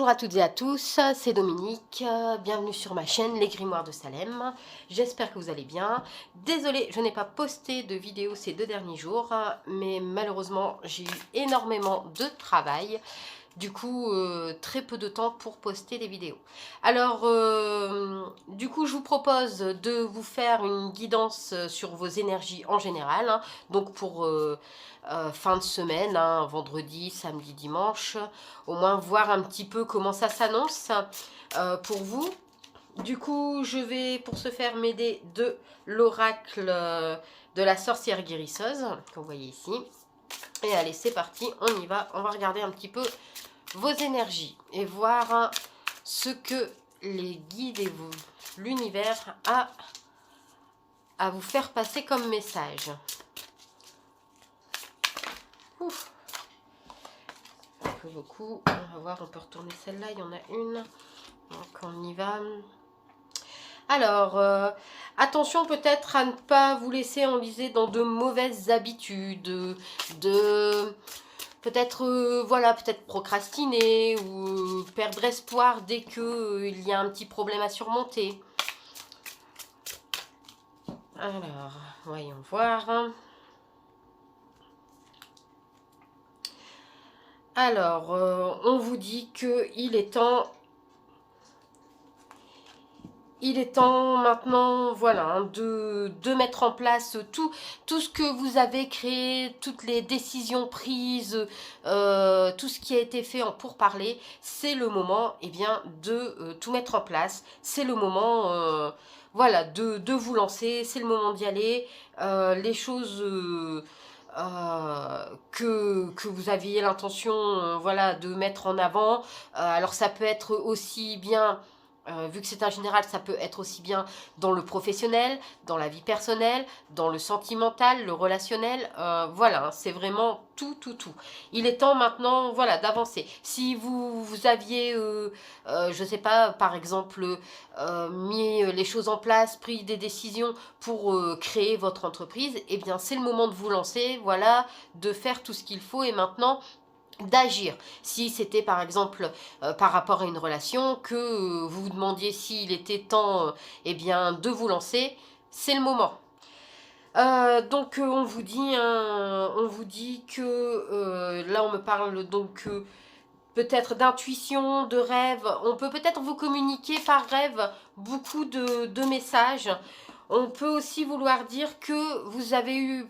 Bonjour à toutes et à tous, c'est Dominique, bienvenue sur ma chaîne Les Grimoires de Salem. J'espère que vous allez bien. Désolée, je n'ai pas posté de vidéo ces 2 derniers jours, mais malheureusement j'ai eu énormément de travail. Du coup, très peu de temps pour poster des vidéos. Alors, du coup, je vous propose de vous faire une guidance sur vos énergies en général. Donc, pour fin de semaine, vendredi, samedi, dimanche. Au moins, voir un petit peu comment ça s'annonce pour vous. Du coup, je vais, pour ce faire, m'aider de l'oracle de la sorcière guérisseuse, que vous voyez ici. Et allez, c'est parti, on y va. On va regarder un petit peu vos énergies et voir ce que les guides et l'univers a à vous faire passer comme message. Ouf. Un peu beaucoup. On va voir, on peut retourner celle-là, il y en a une. Donc on y va. Alors, attention peut-être à ne pas vous laisser enliser dans de mauvaises habitudes, peut-être voilà, peut-être procrastiner ou perdre espoir dès que il y a un petit problème à surmonter. Alors, voyons voir. Alors, on vous dit qu'il est temps. Il est temps maintenant, voilà, de mettre en place tout ce que vous avez créé, toutes les décisions prises, tout ce qui a été fait en pourparlers. C'est le moment, eh bien, de tout mettre en place. C'est le moment, voilà, de vous lancer. C'est le moment d'y aller. Les choses que vous aviez l'intention, voilà, de mettre en avant. Alors ça peut être aussi bien. Vu que c'est un général, ça peut être aussi bien dans le professionnel, dans la vie personnelle, dans le sentimental, le relationnel. Voilà, c'est vraiment tout. Il est temps maintenant, voilà, d'avancer. Si vous aviez, je sais pas, par exemple, mis les choses en place, pris des décisions pour créer votre entreprise, eh bien, c'est le moment de vous lancer, voilà, de faire tout ce qu'il faut et maintenant d'agir. Si c'était par exemple par rapport à une relation que vous vous demandiez s'il était temps eh bien, de vous lancer, c'est le moment. Donc on vous dit que là on me parle donc peut-être d'intuition, de rêve. On peut peut-être vous communiquer par rêve beaucoup de messages. On peut aussi vouloir dire que vous avez eu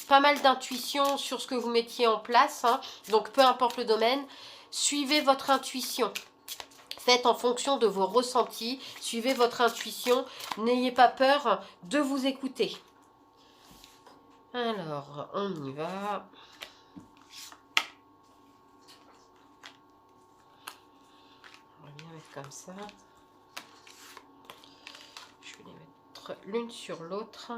pas mal d'intuition sur ce que vous mettiez en place. Donc peu importe le domaine, suivez votre intuition. Faites en fonction de vos ressentis. Suivez votre intuition. N'ayez pas peur de vous écouter. Alors, on y va. On va bien mettre comme ça. Je vais les mettre l'une sur l'autre.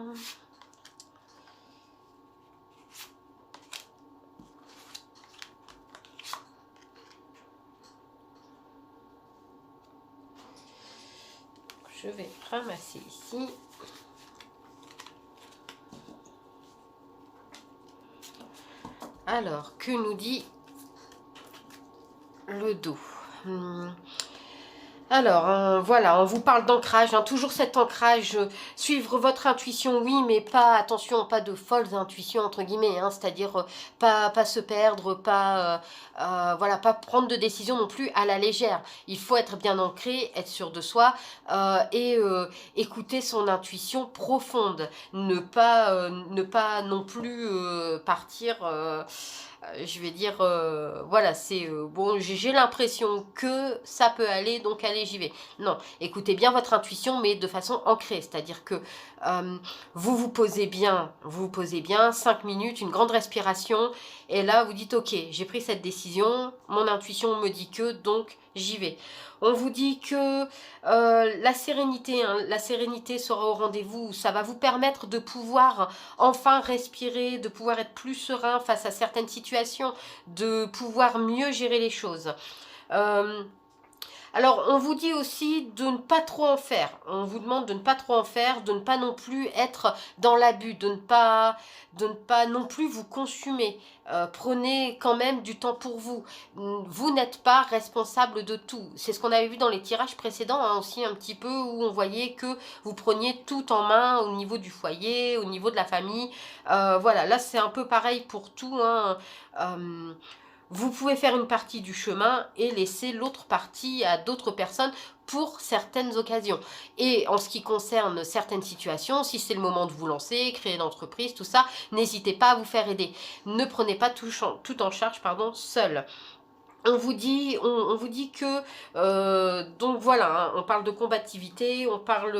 Je vais ramasser ici. Alors, que nous dit le dos? Alors, voilà, on vous parle d'ancrage, toujours cet ancrage, suivre votre intuition, oui, mais pas, attention, pas de folles intuitions, entre guillemets, c'est-à-dire pas se perdre, voilà, pas prendre de décision non plus à la légère. Il faut être bien ancré, être sûr de soi et écouter son intuition profonde, ne pas non plus partir... je vais dire, voilà, c'est bon, j'ai l'impression que ça peut aller, donc allez, j'y vais. Non, écoutez bien votre intuition, mais de façon ancrée, c'est-à-dire que vous posez bien, 5 minutes, une grande respiration, et là, vous dites, ok, j'ai pris cette décision, mon intuition me dit que, donc j'y vais. On vous dit que la sérénité sera au rendez-vous, ça va vous permettre de pouvoir enfin respirer, de pouvoir être plus serein face à certaines situations, de pouvoir mieux gérer les choses. Alors, on vous dit aussi de ne pas trop en faire. On vous demande de ne pas trop en faire, de ne pas non plus être dans l'abus, de ne pas non plus vous consumer. Prenez quand même du temps pour vous. Vous n'êtes pas responsable de tout. C'est ce qu'on avait vu dans les tirages précédents, hein, aussi un petit peu, où on voyait que vous preniez tout en main au niveau du foyer, au niveau de la famille. Voilà, là c'est un peu pareil pour tout, hein. Vous pouvez faire une partie du chemin et laisser l'autre partie à d'autres personnes pour certaines occasions. Et en ce qui concerne certaines situations, si c'est le moment de vous lancer, créer une entreprise, tout ça, n'hésitez pas à vous faire aider. Ne prenez pas tout en charge, pardon, seul. On vous dit que, donc voilà, hein, on parle de combativité, on parle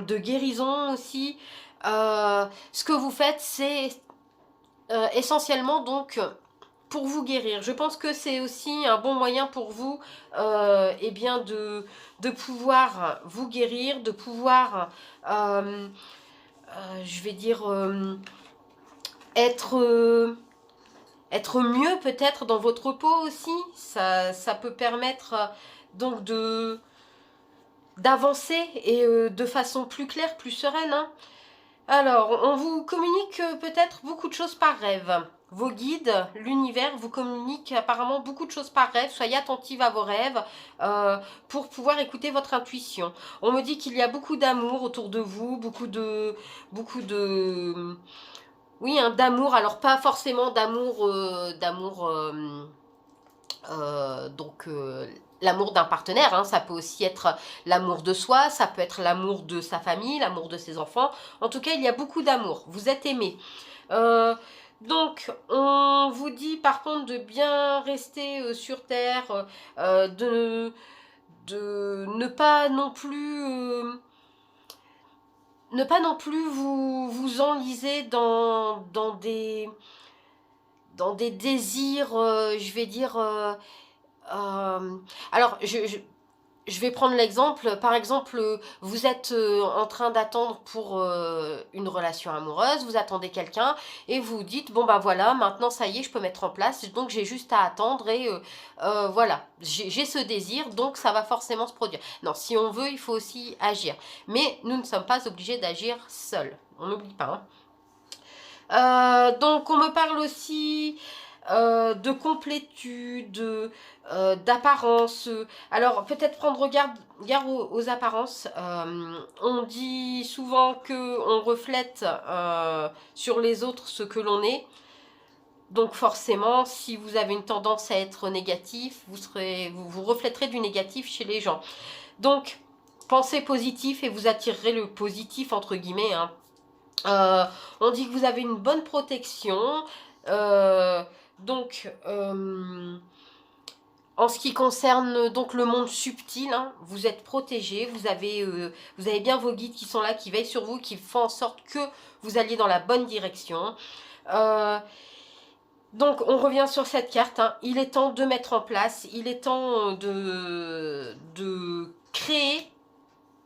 de guérison aussi. Ce que vous faites, c'est essentiellement donc pour vous guérir. Je pense que c'est aussi un bon moyen pour vous eh bien de pouvoir vous guérir, de pouvoir, je vais dire, être mieux peut-être dans votre peau aussi. Ça peut permettre donc d'avancer et de façon plus claire, plus sereine, hein. Alors, on vous communique peut-être beaucoup de choses par rêve. Vos guides, l'univers vous communique apparemment beaucoup de choses par rêve. Soyez attentive à vos rêves pour pouvoir écouter votre intuition. On me dit qu'il y a beaucoup d'amour autour de vous, beaucoup de oui, hein, d'amour. Alors pas forcément d'amour, donc l'amour d'un partenaire, hein, ça peut aussi être l'amour de soi, ça peut être l'amour de sa famille, l'amour de ses enfants. En tout cas, il y a beaucoup d'amour. Vous êtes aimé. Donc, on vous dit par contre de bien rester sur Terre, de ne pas non plus... ne pas non plus vous enliser dans des désirs, je vais dire... alors, je vais prendre l'exemple, par exemple, vous êtes en train d'attendre pour une relation amoureuse, vous attendez quelqu'un et vous dites, bon ben voilà, maintenant ça y est, je peux mettre en place, donc j'ai juste à attendre et voilà, j'ai ce désir, donc ça va forcément se produire. Non, si on veut, il faut aussi agir, mais nous ne sommes pas obligés d'agir seuls, on n'oublie pas, hein. Donc on me parle aussi de complétude, d'apparence. Alors peut-être prendre garde aux apparences. On dit souvent qu'on reflète sur les autres ce que l'on est. Donc forcément, si vous avez une tendance à être négatif, vous reflèterez du négatif chez les gens. Donc pensez positif et vous attirerez le positif entre guillemets, hein. On dit que vous avez une bonne protection. Donc, en ce qui concerne donc le monde subtil, hein, vous êtes protégé, vous avez bien vos guides qui sont là, qui veillent sur vous, qui font en sorte que vous alliez dans la bonne direction. Donc, on revient sur cette carte, hein. Il est temps de mettre en place, il est temps de créer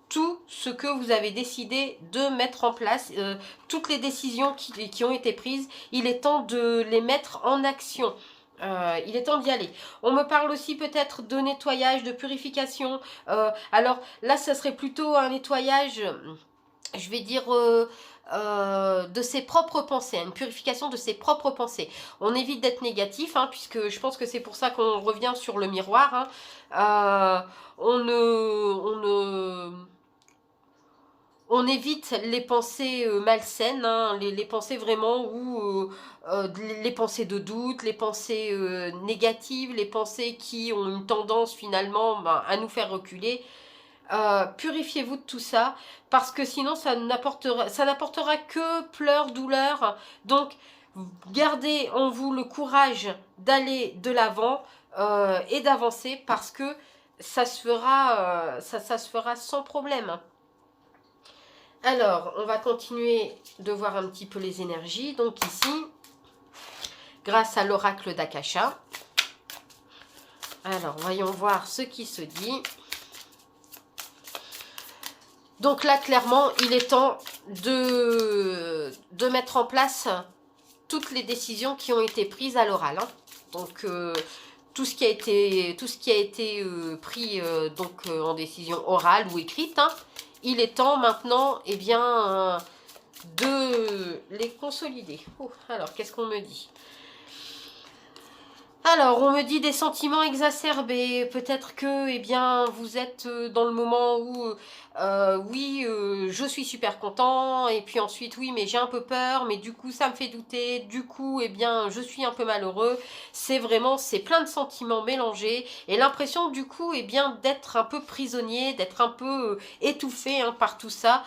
tout ce que vous avez décidé de mettre en place, toutes les décisions qui ont été prises, il est temps de les mettre en action. Il est temps d'y aller. On me parle aussi peut-être de nettoyage, de purification. Alors là, ça serait plutôt un nettoyage, je vais dire, de ses propres pensées, une purification de ses propres pensées. On évite d'être négatif, hein, puisque je pense que c'est pour ça qu'on revient sur le miroir, hein. On évite les pensées malsaines, hein, les pensées vraiment où les pensées de doute, les pensées négatives, les pensées qui ont une tendance finalement à nous faire reculer. Purifiez-vous de tout ça parce que sinon ça n'apportera que pleurs, douleurs. Donc gardez en vous le courage d'aller de l'avant et d'avancer parce que ça se fera sans problème. Alors, on va continuer de voir un petit peu les énergies. Donc ici, grâce à l'oracle d'Akasha. Alors, voyons voir ce qui se dit. Donc là, clairement, il est temps de mettre en place toutes les décisions qui ont été prises à l'oral, hein. Donc, tout ce qui a été pris donc en décision orale ou écrite, hein, il est temps maintenant, eh bien, de les consolider. Oh, alors, qu'est-ce qu'on me dit? Alors, on me dit des sentiments exacerbés. Peut-être que, eh bien, vous êtes dans le moment où, oui, je suis super content. Et puis ensuite, oui, mais j'ai un peu peur. Mais du coup, ça me fait douter. Du coup, eh bien, je suis un peu malheureux. C'est vraiment, c'est plein de sentiments mélangés. Et l'impression, du coup, eh bien, d'être un peu prisonnier, d'être un peu étouffé hein, par tout ça.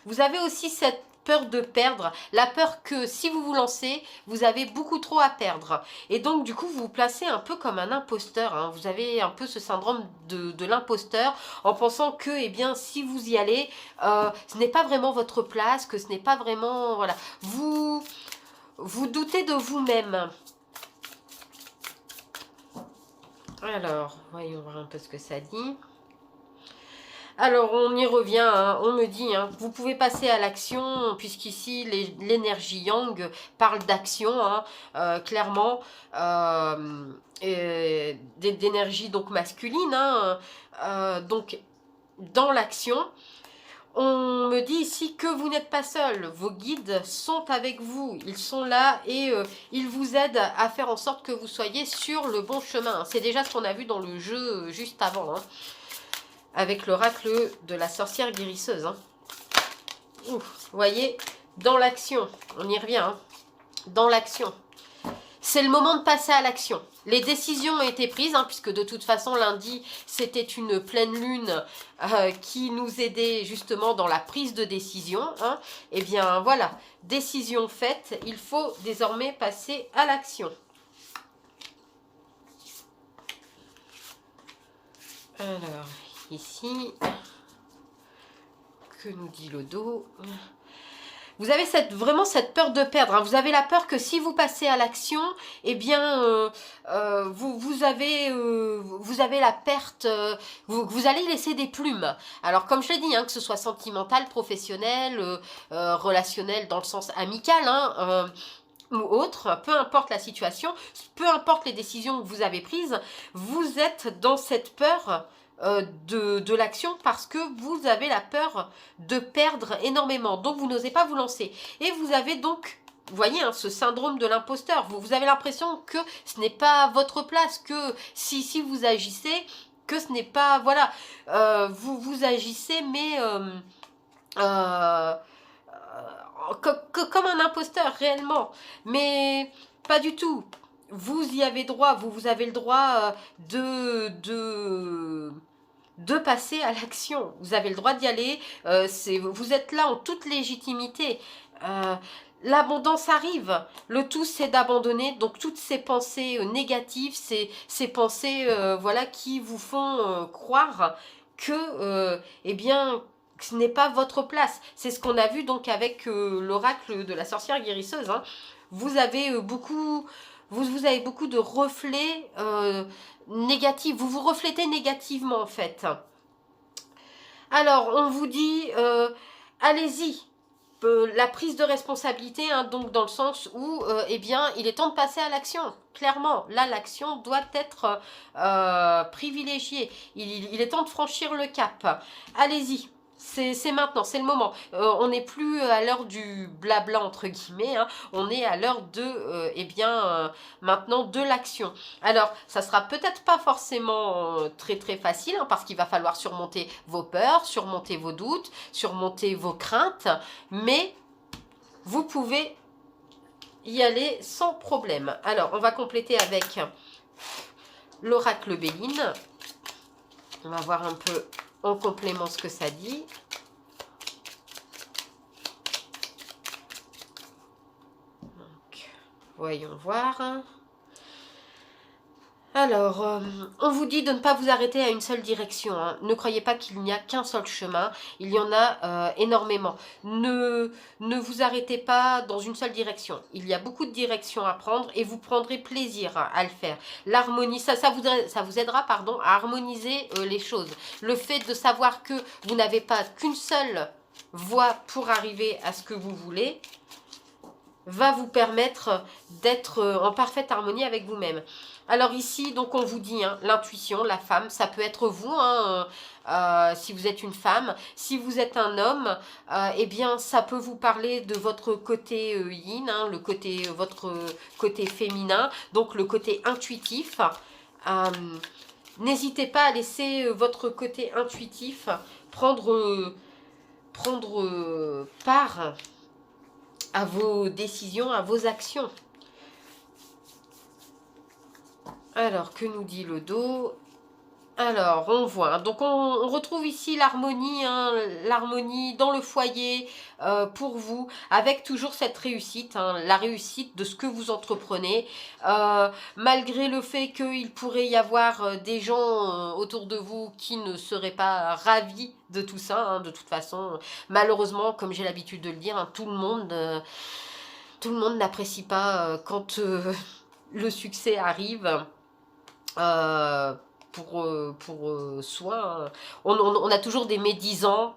Vous avez aussi cette peur de perdre, la peur que si vous vous lancez, vous avez beaucoup trop à perdre. Et donc, du coup, vous vous placez un peu comme un imposteur. Hein. Vous avez un peu ce syndrome de l'imposteur en pensant que, eh bien, si vous y allez, ce n'est pas vraiment votre place, que ce n'est pas vraiment... Voilà. Vous doutez de vous-même. Alors, voyons voir un peu ce que ça dit. Alors, on y revient, hein, on me dit, hein, vous pouvez passer à l'action, puisqu'ici, l'énergie Yang parle d'action, hein, clairement, d'énergie donc masculine, hein, donc dans l'action. On me dit ici que vous n'êtes pas seul, vos guides sont avec vous, ils sont là et ils vous aident à faire en sorte que vous soyez sur le bon chemin. C'est déjà ce qu'on a vu dans le jeu juste avant, hein. Avec l'oracle de la sorcière guérisseuse. Hein. Ouf, vous voyez, dans l'action, on y revient, hein, dans l'action. C'est le moment de passer à l'action. Les décisions ont été prises, hein, puisque de toute façon, lundi, c'était une pleine lune qui nous aidait justement dans la prise de décision. Hein. Eh bien, voilà, décision faite, il faut désormais passer à l'action. Alors... Ici, que nous dit le dos? Vous avez vraiment cette peur de perdre. Hein. Vous avez la peur que si vous passez à l'action, eh bien, vous avez la perte, vous allez laisser des plumes. Alors, comme je l'ai dit, hein, que ce soit sentimental, professionnel, relationnel dans le sens amical, hein, ou autre, peu importe la situation, peu importe les décisions que vous avez prises, vous êtes dans cette peur de l'action parce que vous avez la peur de perdre énormément. Donc, vous n'osez pas vous lancer. Et vous avez donc, vous voyez, hein, ce syndrome de l'imposteur. Vous avez l'impression que ce n'est pas votre place, que si vous agissez, que ce n'est pas... Voilà, vous agissez, mais... comme un imposteur, réellement. Mais pas du tout. Vous y avez droit, vous avez le droit de passer à l'action. Vous avez le droit d'y aller. Vous êtes là en toute légitimité. L'abondance arrive. Le tout, c'est d'abandonner. Donc, toutes ces pensées négatives, ces pensées voilà, qui vous font croire que, eh bien, ce n'est pas votre place. C'est ce qu'on a vu donc avec l'oracle de la sorcière guérisseuse. Hein. Vous avez vous avez beaucoup de reflets négatifs. Vous vous reflétez négativement en fait. Alors, on vous dit, allez-y. La prise de responsabilité, hein, donc dans le sens où, eh bien, il est temps de passer à l'action. Clairement, là, l'action doit être privilégiée. Il est temps de franchir le cap. Allez-y. C'est maintenant, c'est le moment. On n'est plus à l'heure du blabla entre guillemets, hein. On est à l'heure de, eh bien, maintenant de l'action. Alors, ça sera peut-être pas forcément très très facile, hein, parce qu'il va falloir surmonter vos peurs, surmonter vos doutes, surmonter vos craintes, mais vous pouvez y aller sans problème. Alors, on va compléter avec l'oracle Béline. On va voir un peu en complément ce que ça dit. Donc, voyons voir. Alors, on vous dit de ne pas vous arrêter à une seule direction. Hein. Ne croyez pas qu'il n'y a qu'un seul chemin. Il y en a énormément. Ne vous arrêtez pas dans une seule direction. Il y a beaucoup de directions à prendre et vous prendrez plaisir à le faire. L'harmonie, ça vous aidera pardon, à harmoniser les choses. Le fait de savoir que vous n'avez pas qu'une seule voie pour arriver à ce que vous voulez va vous permettre d'être en parfaite harmonie avec vous-même. Alors ici, donc on vous dit, hein, l'intuition, la femme, ça peut être vous, hein, si vous êtes une femme. Si vous êtes un homme, eh bien ça peut vous parler de votre côté yin, hein, votre côté féminin, donc le côté intuitif. N'hésitez pas à laisser votre côté intuitif prendre part à vos décisions, à vos actions. Alors, que nous dit le dos? Alors, on voit, hein, donc on retrouve ici l'harmonie, hein, l'harmonie dans le foyer pour vous, avec toujours cette réussite, hein, la réussite de ce que vous entreprenez, malgré le fait qu'il pourrait y avoir des gens autour de vous qui ne seraient pas ravis de tout ça, hein, de toute façon, malheureusement, comme j'ai l'habitude de le dire, hein, tout le monde n'apprécie pas quand le succès arrive. Pour soi, hein. On a toujours des médisants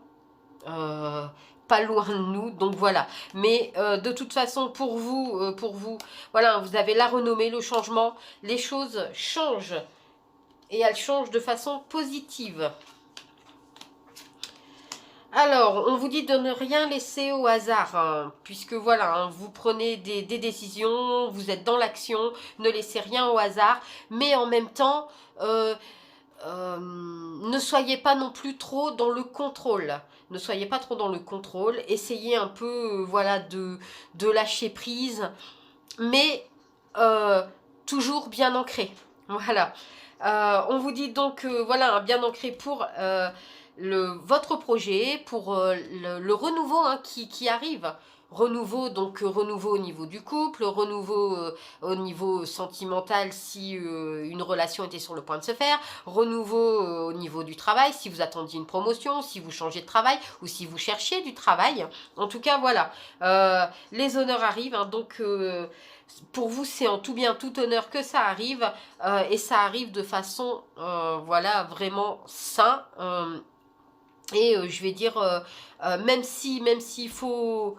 pas loin de nous, donc voilà. Mais de toute façon, pour vous, voilà, vous avez la renommée, le changement, les choses changent et elles changent de façon positive. Alors, on vous dit de ne rien laisser au hasard, hein, puisque voilà, hein, vous prenez des décisions, vous êtes dans l'action, ne laissez rien au hasard, mais en même temps, ne soyez pas non plus trop dans le contrôle. Ne soyez pas trop dans le contrôle, essayez un peu voilà, de lâcher prise, mais toujours bien ancré. Voilà. On vous dit donc, voilà, hein, bien ancré pour votre projet, pour le renouveau hein, qui arrive. Renouveau, donc renouveau au niveau du couple, renouveau au niveau sentimental si une relation était sur le point de se faire, renouveau au niveau du travail, si vous attendiez une promotion, si vous changez de travail ou si vous cherchiez du travail. En tout cas, voilà, les honneurs arrivent, hein, donc pour vous, c'est en tout bien, tout honneur que ça arrive, et ça arrive de façon, voilà, vraiment sain, et je vais dire, même s'il faut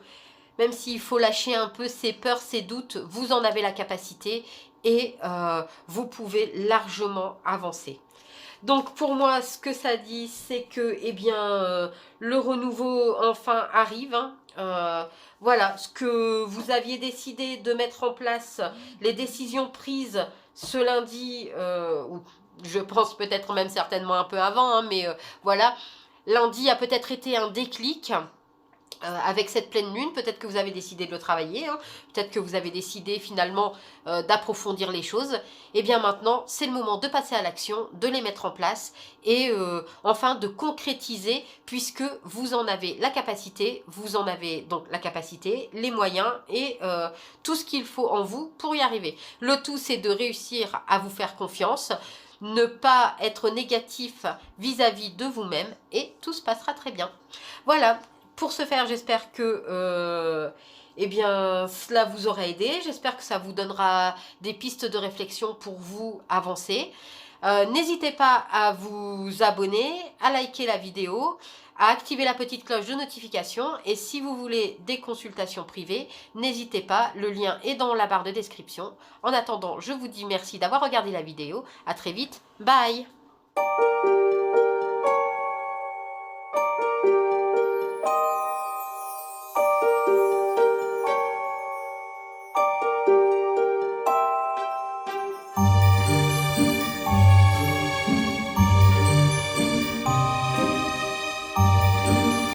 lâcher un peu ses peurs, ses doutes, vous en avez la capacité, et vous pouvez largement avancer. Donc pour moi, ce que ça dit, c'est que eh bien, le renouveau enfin arrive, hein. Voilà, ce que vous aviez décidé de mettre en place, les décisions prises ce lundi, ou je pense peut-être même certainement un peu avant, hein, mais voilà, lundi a peut-être été un déclic. Avec cette pleine lune, peut-être que vous avez décidé de le travailler, hein, peut-être que vous avez décidé finalement d'approfondir les choses. Et bien maintenant, c'est le moment de passer à l'action, de les mettre en place et enfin de concrétiser, puisque vous en avez la capacité, vous en avez donc la capacité, les moyens et tout ce qu'il faut en vous pour y arriver. Le tout, c'est de réussir à vous faire confiance, ne pas être négatif vis-à-vis de vous-même et tout se passera très bien. Voilà. Pour ce faire, j'espère que eh bien, cela vous aura aidé. J'espère que ça vous donnera des pistes de réflexion pour vous avancer. N'hésitez pas à vous abonner, à liker la vidéo, à activer la petite cloche de notification. Et si vous voulez des consultations privées, n'hésitez pas, le lien est dans la barre de description. En attendant, je vous dis merci d'avoir regardé la vidéo. À très vite, bye!